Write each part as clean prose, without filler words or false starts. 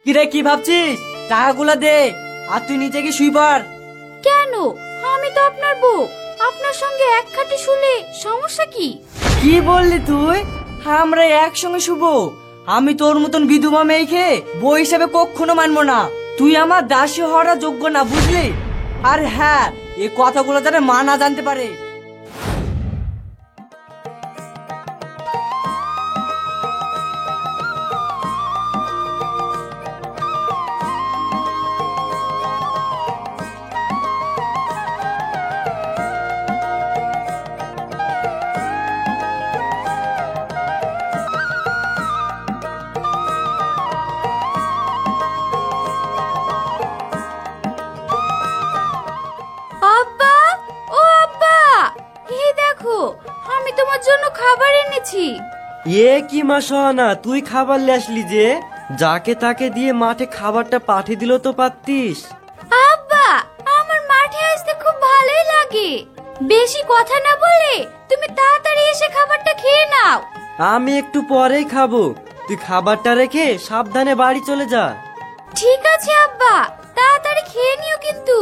কিরে কি ভাবছিস? টাকাগুলো দে আর তুই নিচে কি শুই পড়। কেন? আমি তো আপনার বউ, আপনার সঙ্গে এক খাটে শুলে সমস্যা কি? কি বললি তুই? আমরা একসঙ্গে শুভ? আমি তোর মতন বিধবা মেয়েকে বউ হিসাবে কখনো মানবো না। তুই আমার দাসী হওয়ার যোগ্য না, বুঝলি? আর হ্যাঁ, এই কথাগুলো যেন মা না জানতে পারে। আব্বা, ও আব্বা, এই দেখো আমি তোমার জন্য খাবার এনেছি। এ কি মা সোহানা, তুই খাবার নিয়ে আসলি যে? যাকে তাকে দিয়ে মাঠে খাবারটা পাঠিয়ে দিল তো পারতিস। আব্বা, আমার মাঠে আসতে খুব ভালোই লাগে। বেশি কথা না বলে তুমি তাড়াতাড়ি এসে খাবারটা খেয়ে নাও। আমি একটু পরেই খাবো, তুই খাবারটা রেখে সাবধানে বাড়ি চলে যা। ঠিক আছে আব্বা, তাড়াতাড়ি খেয়ে নিও কিন্তু।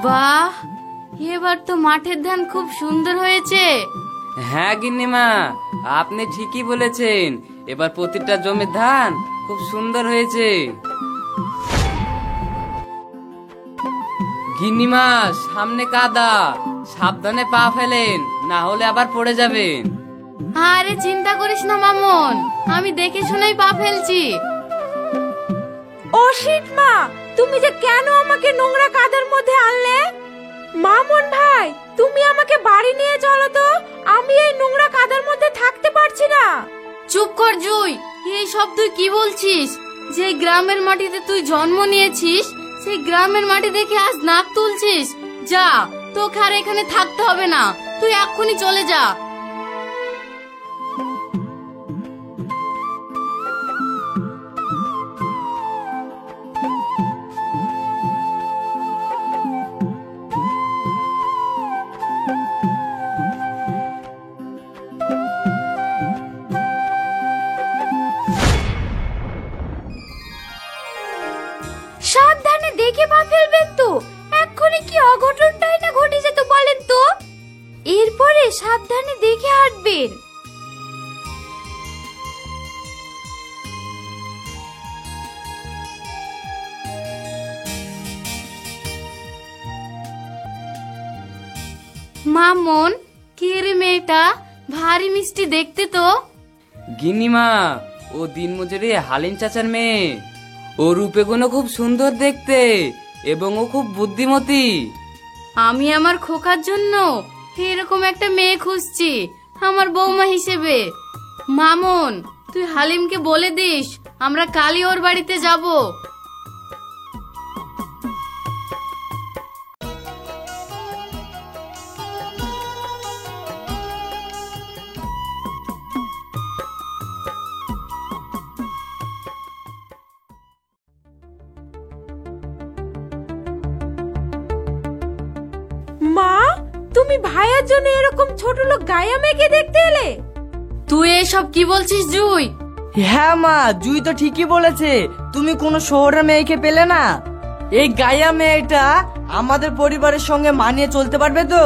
বাহ, এবার তো মাঠের ধান খুব সুন্দর হয়েছে। হ্যাঁ গিন্নিমা, আপনি ঠিকই বলেছেন। এবার প্রতিটা জমির ধান খুব সুন্দর হয়েছে। গিন্নিমা, সামনে কাদা, সাবধানে পা ফেলেন, না হলে আবার পড়ে যাবেন। আরে চিন্তা করিস না মামুন, আমি দেখে শুনেই পা ফেলছি। ও শিট মা, তুমি যে কেন আমাকে নোংরা কাদার মধ্যে আনলে? মামুন ভাই, তুমি আমাকে বাড়ি নিয়ে চলো তো, আমি এই নোংরা কাদার মধ্যে থাকতে পারছি না। চুপ কর জুই, এই সব তুই কি বলছিস? যে গ্রামের মাটিতে তুই জন্ম নিয়েছিস, সেই গ্রামের মাটি দেখে আজ নাক তুলছিস? যা, তোকে আর এখানে থাকতে হবে না, তুই এক্ষুনি চলে যা। সাবধানে দেখে পা ফেলবেন তো, এক্ষুনি কি অঘটনটাই না ঘটে যেত বলেন তো। এরপরে সাবধানে দেখে হাঁটবেন। মামুন, কে রে মেয়েটা? ভারী মিষ্টি দেখতে তো। গিন্নিমা, ও দিনমজুরি হালিম চাচার মেয়ে। ও রূপে গুণে খুব সুন্দর দেখতে এবং ও খুব বুদ্ধিমতী। আমি আমার খোকার জন্য এরকম একটা মেয়ে খুঁজছি আমার বৌমা হিসেবে। মামুন, তুই হালিমকে বলে দিস আমরা কালই ওর বাড়িতে যাব। মা, তুমি ভাইয়ের জন্য এরকম ছোট লোক গায়া মেয়েকে দেখতে এলে? তুই এসব কি বলছিস জুই? হ্যাঁ মা, জুই তো ঠিকই বলেছে। তুমি কোনো শহরের মেয়েকে পেলে না? এই গায়া মেয়েটা আমাদের পরিবারের সঙ্গে মানিয়ে চলতে পারবে তো?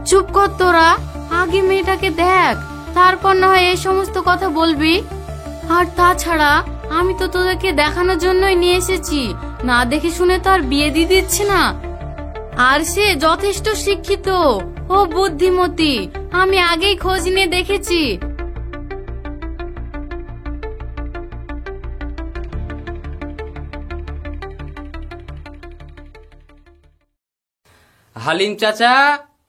চুপ কর তোরা, আগে মেয়েটাকে দেখ, তারপর না হয় এই সমস্ত কথা বলবি। আর তাছাড়া আমি তো তোদেরকে দেখানোর জন্যই নিয়ে এসেছি, না দেখে শুনে তো আর বিয়ে দিয়ে দিচ্ছি না। আর সে যথেষ্ট শিক্ষিত ও বুদ্ধিমতী, আমি আগেই খোঁজ নিয়ে দেখেছি। হালিম চাচা,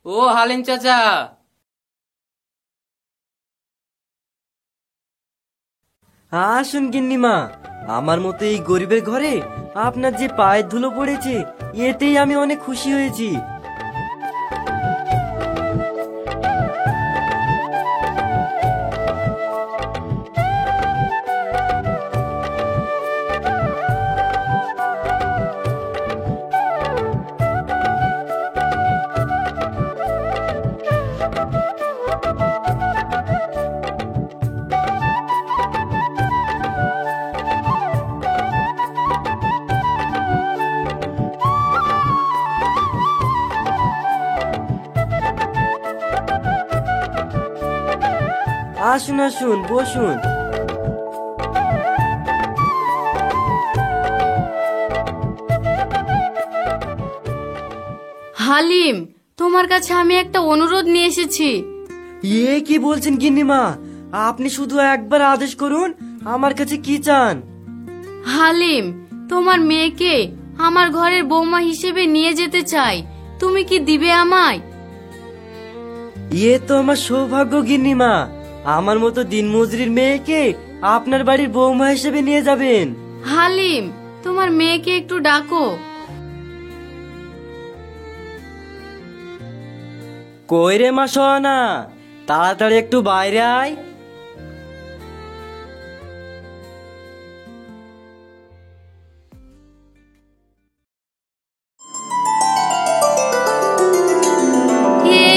ও হালিম চাচা। আসুন গিন্নিমা, আমার মতো এই গরিবের ঘরে আপনার যে পায়ের ধুলো পড়েছে এতেই আমি অনেক খুশি হয়েছি। আসুন আসুন, বসুন। হালিম, তোমার কাছে আমি একটা অনুরোধ নিয়ে এসেছি। এ কি বলছেন গিন্নিমা? আপনি শুধু একবার আদেশ করুন, আমার কাছে কি চান? হালিম, তোমার মেয়েকে আমার ঘরের বৌমা হিসেবে নিয়ে যেতে চাই, তুমি কি দিবে আমায়? এ তো আমার সৌভাগ্য গিন্নিমা, আমার মতো দিনমজুরির মেয়েকে আপনার বাড়ির বৌমা হিসেবে নিয়ে যাবেন। হালিম, তোমার মেয়েকে একটু ডাকো। কই রে মা সোহানা, তাড়াতাড়ি একটু বাইরে আয়।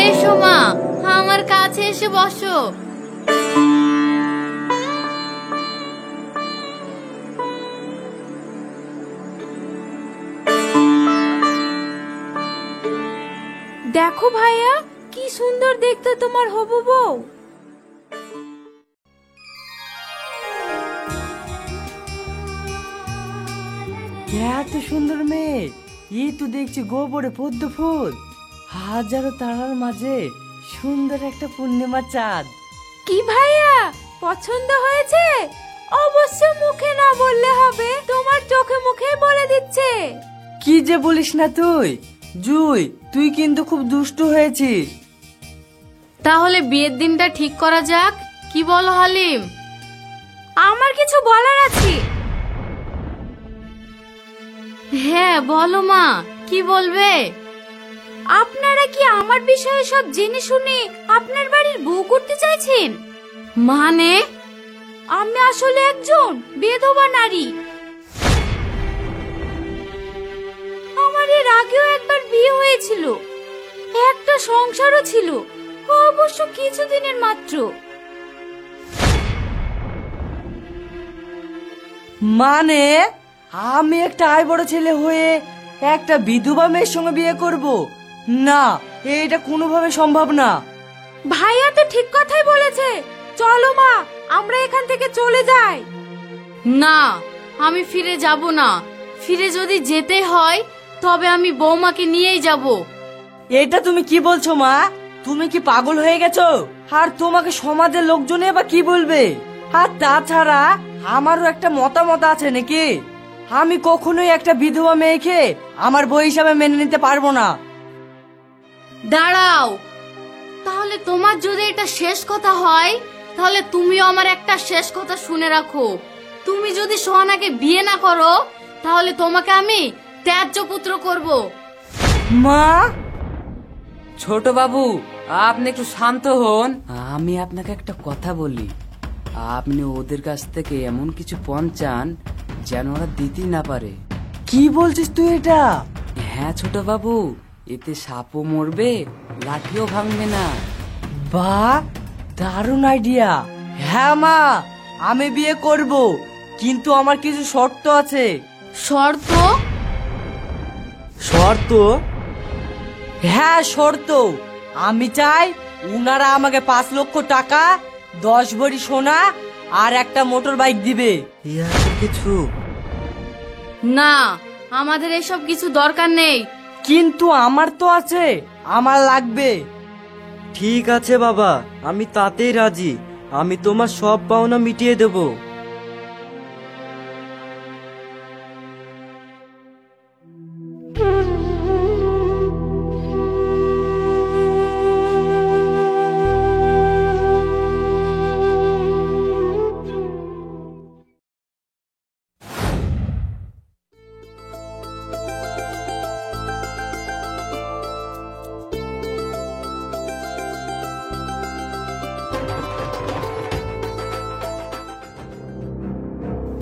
এসো মা, আমার কাছে এসে বসো। দেখো ভাইয়া, কি সুন্দর দেখতে তোমার হবু বউ। এত সুন্দর মেয়ে, এই তো দেখছি গোবরে পদ্ম ফুল, হাজারো তারার মাঝে সুন্দর একটা পূর্ণিমার চাঁদ। কি ভাইয়া, পছন্দ হয়েছে? অবশ্য মুখে না বললে হবে, তোমার চোখে মুখে বলে দিচ্ছে। কি যে বলিস না তুই জুই, তুই কিন্তু খুব দুষ্টু হয়েছিস। তাহলে বিয়ের দিনটা ঠিক করা যাক, কি বলো হালিম? আমার কিছু বলার আছে। হ্যাঁ বলো মা, কি বলবে? আপনারা কি আমার বিষয়ে সব জেনে শুনে আপনার বাড়ির বউ করতে চাইছেন? মানে? আমি আসলে একজন বিধবা নারী। আমার এর আগেও একবার বিয়ে হয়েছিল, একটা সংসারও ছিল, অবশ্য কিছুদিনের মাত্র। মানে আমি একটা আয় বড় ছেলে হয়ে একটা বিধবা মেয়ের সঙ্গে বিয়ে করব? না, এটা কোনোভাবে সম্ভব না। ভাইয়া তো ঠিক কথাই বলেছে, চলো মা, আমরা এখান থেকে চলে যাই। না, আমি ফিরে যাব না। ফিরে যদি যেতে হয় তবে আমি বৌমাকে নিয়েই যাব। এটা তুমি কি বলছো মা? তুমি কি পাগল হয়ে গেছো? আর তোমাকে সমাজের লোকজনে বা কি বলবে? আর তাছাড়া আমারও একটা মতামত আছে নাকি? আমি কখনোই একটা বিধবা মেয়েকে আমার বউ হিসাবে মেনে নিতে পারবো না। দাঁড়াও, তাহলে তোমার যদি এটা শেষ কথা হয় তাহলে তুমিও আমার একটা শেষ কথা শুনে রাখো। তুমি যদি সোহানাকে বিয়ে না করো তাহলে তোমাকে আমি ত্যায্য পুত্র করব। মা, ছোট বাবু, আপনি একটু শান্ত হন। আমি আপনাকে একটা কথা বলি, আপনি ওদের কাছ থেকে এমন কিছু পণ চান যেন ওরা দিতেই না পারে। কি বলছিস তুই এটা? হ্যাঁ ছোট বাবু, এতে সাপও মরবে, লাঠিও ভাঙবে না। বাহ, দারুণ আইডিয়া। হ্যাঁ মা, আমি বিয়ে করব, কিন্তু আমার কিছু শর্ত আছে। শর্ত? শর্ত? হ্যাঁ শর্ত। আমি চাই উনারা আমাকে 5 লক্ষ টাকা, 10 ভরি সোনা আর একটা মোটর বাইক দিবে। এত কিছু? না, আমাদের এসব কিছু দরকার নেই। কিন্তু আমার তো আছে, আমার লাগবে। ঠিক আছে বাবা, আমি তাতেই রাজি। আমি তোমার সব পাওনা মিটিয়ে দেব।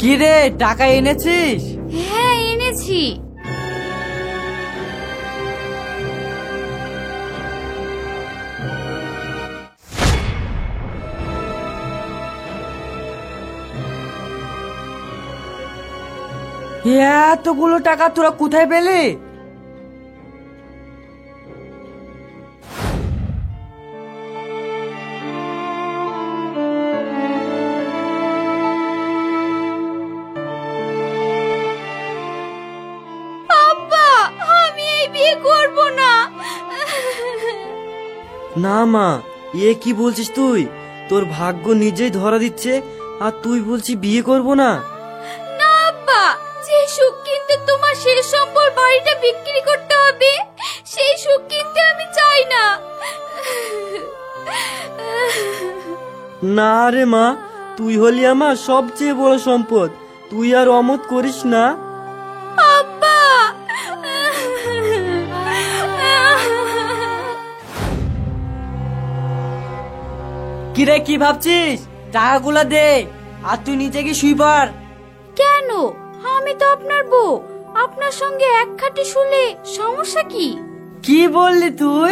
কি রে, টাকা এনেছিস? হ্যাঁ এনেছি। এতগুলো টাকা তোরা কোথায় পেলি? আব্বা, আমি এই বিয়ে করব না। না মা, এ কি বলছিস তুই? তোর ভাগ্য নিজেই ধরা দিচ্ছে আর তুই বলছি বিয়ে করব না। না আব্বা, যে সুখ কিনতে তোমার শেষ সম্বল বাড়িটা বিক্রি করতে হবে, সেই সুখ কিনতে আমি চাই না। না রে মা, তুই হলি আমার সবচেয়ে বড় সম্পদ, তুই আর অমত করিস না। আব্বা, কি রে, কি ভাবছিস? টাকাগুলো দে আর তুই নিচে গিয়ে শুই পড়। কেন? আমি তো আপনার বউ, আপনার সঙ্গে এক খাটে শুলে সমস্যা কি? কি বললি তুই?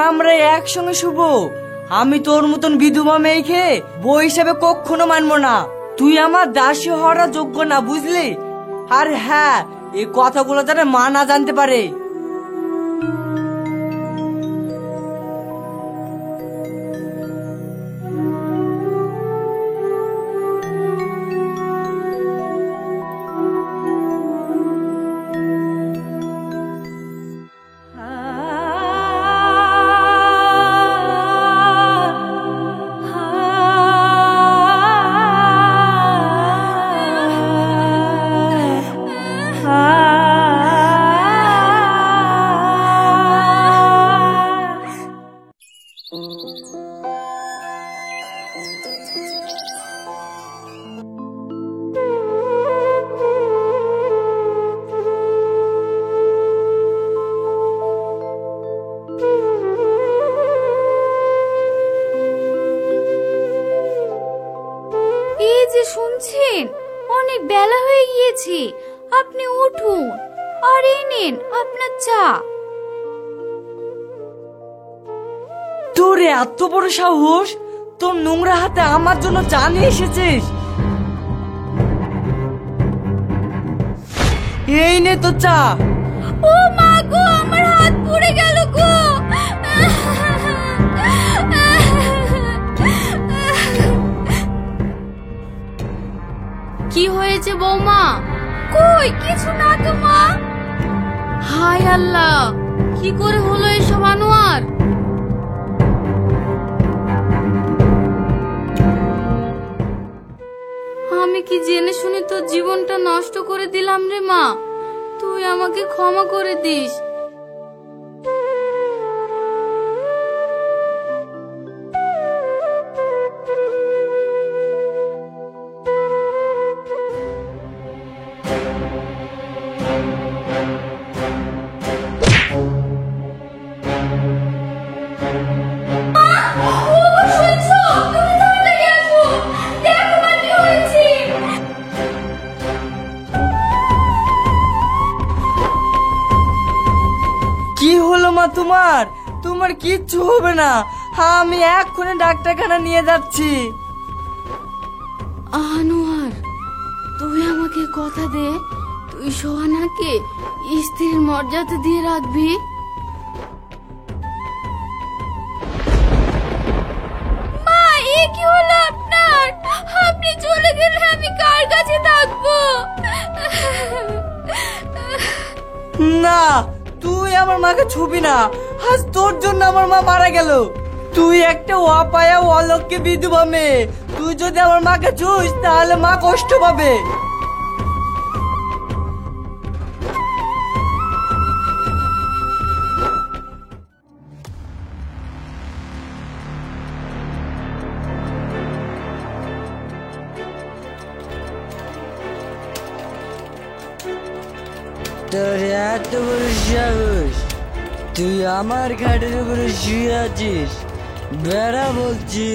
আমরা একসঙ্গে শুভ? আমি তোর মতন বিধবা মেয়েকে বউ হিসেবে কখনো মানবো না। তুই আমার দাসী হওয়ার যোগ্য না, বুঝলি? আর হ্যাঁ, এই কথাগুলো যেন মা না জানতে পারে। এই যে শুনছেন, অনেক বেলা হয়ে গিয়েছে, আপনি উঠুন আর এই নিন আপনার চা। তোর এত বড় সাহস, তোর নোংরা হাতে আমার জন্য চা নিয়ে এসেছিস? এই নে তো চা। ও মা গো, আমার হাত পুড়ে গেল গো। কি হয়েছে বৌমা? কই কিছু না তো মা। হায় আল্লাহ, কি করে হলো এসব আনোয়ার? আমি কি জেনে শুনে তোর জীবনটা নষ্ট করে দিলাম রে মা? তুই আমাকে ক্ষমা করে দিস। কি হলো মা তোমার? তোমার কিচ্ছু হবে না, আমি এক্ষুনি ডাক্তারখানা নিয়ে যাচ্ছি। আনোয়ার, তুই আমাকে কথা দে, তুই সোহানাকে স্ত্রীর মর্যাদা দিয়ে রাখবি। মা, এ কি হলো আপনার? আপনি চলে গেলে আমি কার কাছে থাকবো? না, তুই আমার মাকে ছুবি না, আজ তোর জন্য আমার মা মারা গেল। তুই একটা অপায়া অলক্ষ্যে বিধবা মেয়ে, তুই যদি আমার মাকে ছুস তাহলে মা কষ্ট পাবে। তোর এত বড় সাহস, তুই আমার ঘাটের উপরে শুয়ে আছিস? বেড়া বলছি।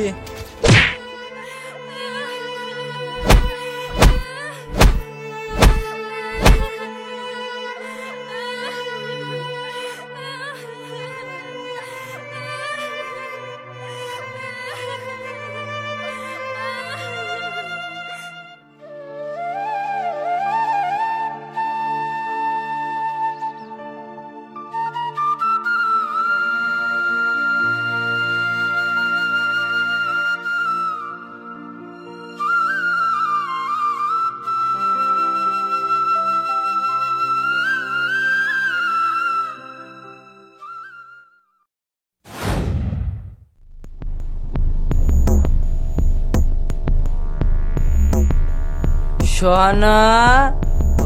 সোহানা,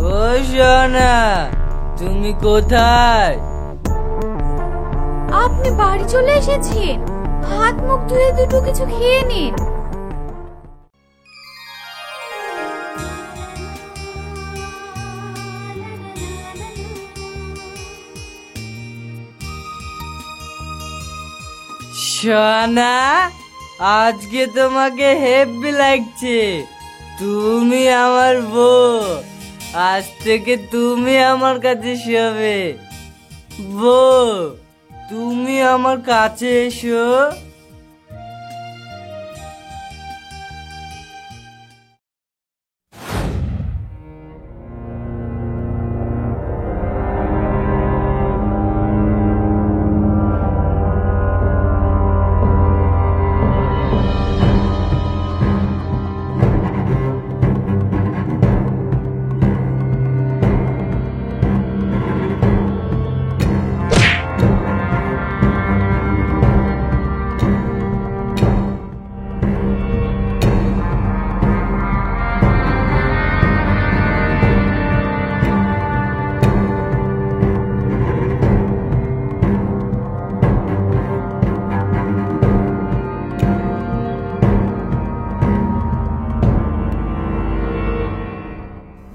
ও সোহানা, তুমি কোথায়? আপনি বাড়ি চলে এসেছেন? হাত মুখ ধুয়ে দুটো কিছু খেয়ে নিন। সোহানা, আজকে তোমাকে হেব্বি লাগছে। তুমি আমার বউ, আজ থেকে তুমি আমার কাছে শোবে। বউ, তুমি আমার কাছে এসো।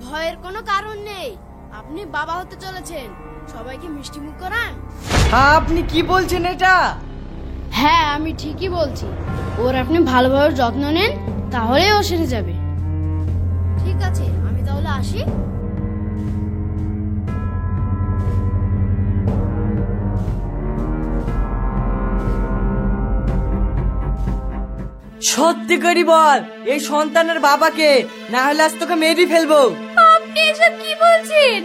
ভয়ের কোনো কারণ নেই, আপনি বাবা হতে চলেছেন, সবাইকে মিষ্টি মুখ করান। আপনি কি বলছেন এটা? হ্যাঁ, আমি ঠিকই বলছি। ওর আপনি ভালোভাবে যত্ন নেন, তাহলেই ও সেরে যাবে। ঠিক আছে, আমি তাহলে আসি। সত্যি করে বল, এই সন্তানের বাবাকে, না হলে আজ তোকে মেরে ফেলবো। আপনি এসব কি বলছেন?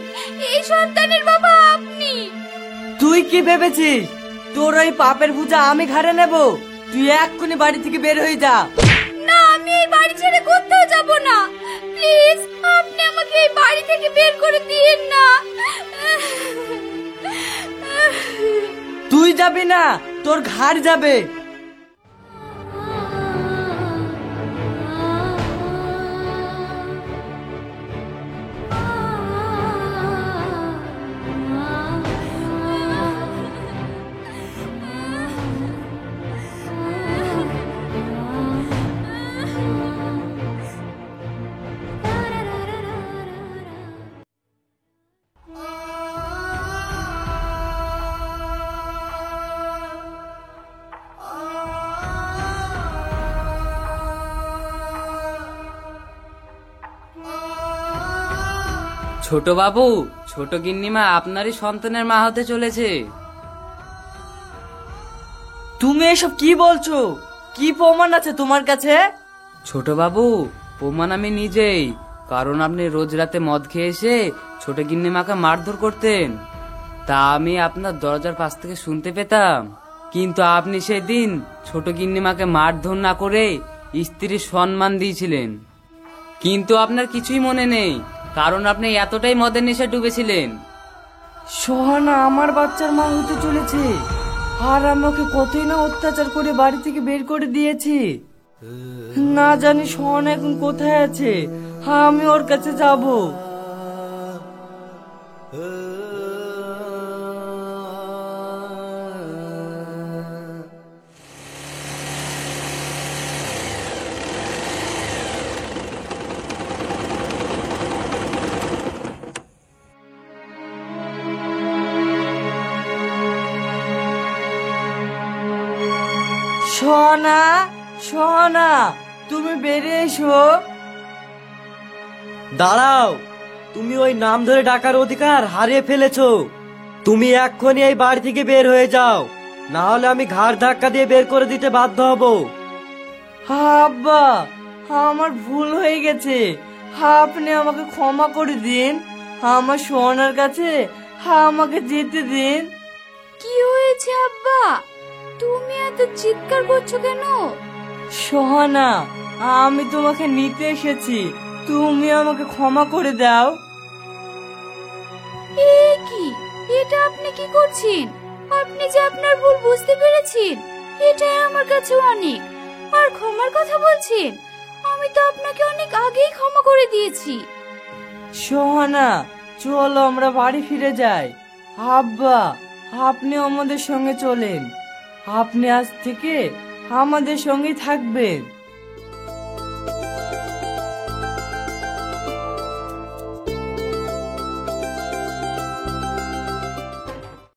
এই সন্তানের বাবা আপনি? তুই কি ভেবেছিস তোর ওই পাপের পূজা আমি ঘাড়ে নেব? তুই এক্ষুনি বাড়ি থেকে বের হয়ে যা। না, আমি এই বাড়ি ছেড়ে কোথাও যাব না। প্লিজ, আপনি আমাকে এই বাড়ি থেকে বের করে দিয়েন না। তুই যাবি না, তোর ঘাড় যাবে। ছোট বাবু, ছোট গিন্নিমা আপনারই সন্তানের মা হতে চলেছে। তুমি এসব কি বলছো? কি প্রমাণ আছে তোমার কাছে? ছোট বাবু, প্রমাণ আমি নিজেই। কারণ আপনি রোজ রাতে মদ খেয়ে এসে ছোট গিন্নিমাকে মারধর করতেন, তা আমি আপনার দরজার পাশ থেকে শুনতে পেতাম। কিন্তু আপনি সেদিন ছোট গিন্নিমাকে মারধর না করে স্ত্রীর সম্মান দিয়েছিলেন। কিন্তু আপনার কিছুই মনে নেই, কারণ আপনি এতটাই মদের নেশায় ডুবেছিলেন। সোহানা আমার বাচ্চার মা হতে চলেছে, আর আমাকে কতই না অত্যাচার করে বাড়ি থেকে বের করে দিয়েছি। না জানি সোহানা এখন কোথায় আছে, আমি ওর কাছে যাব। সোহানা, সোহানা, তুমি বেরিয়ে এসো। দাঁড়াও, তুমি ওই নাম ধরে ডাকার অধিকার হারিয়ে ফেলেছো। তুমি এক্ষুনি এই বাড়ি থেকে বের হয়ে যাও, না হলে আমি ঘাড় ধাক্কা দিয়ে বের করে দিতে বাধ্য হব। আব্বা, আমার ভুল হয়ে গেছে, আপনি আমাকে ক্ষমা করে দিন। আমার সোহানার কাছে আমাকে যেতে দিন। কি হয়েছে আব্বা? তুমি এত চিৎকার করছো কেন? সোহানা, আমি তোমাকে নিতে এসেছি, তুমি আমাকে ক্ষমা করে দাও। এ কি, এটা আপনি কি করছেন? আপনি যে আপনার ভুল বুঝতে পেরেছেন, এটাই আমার কাছে অনেক। আর ক্ষমার কথা বলছেন, আমি তো আপনাকে অনেক আগেই ক্ষমা করে দিয়েছি। সোহানা, চলো আমরা বাড়ি ফিরে যাই। আব্বা, আপনি আমাদের সঙ্গে চলেন। আপনি আজ থেকে আমাদের সঙ্গেই থাকবেন।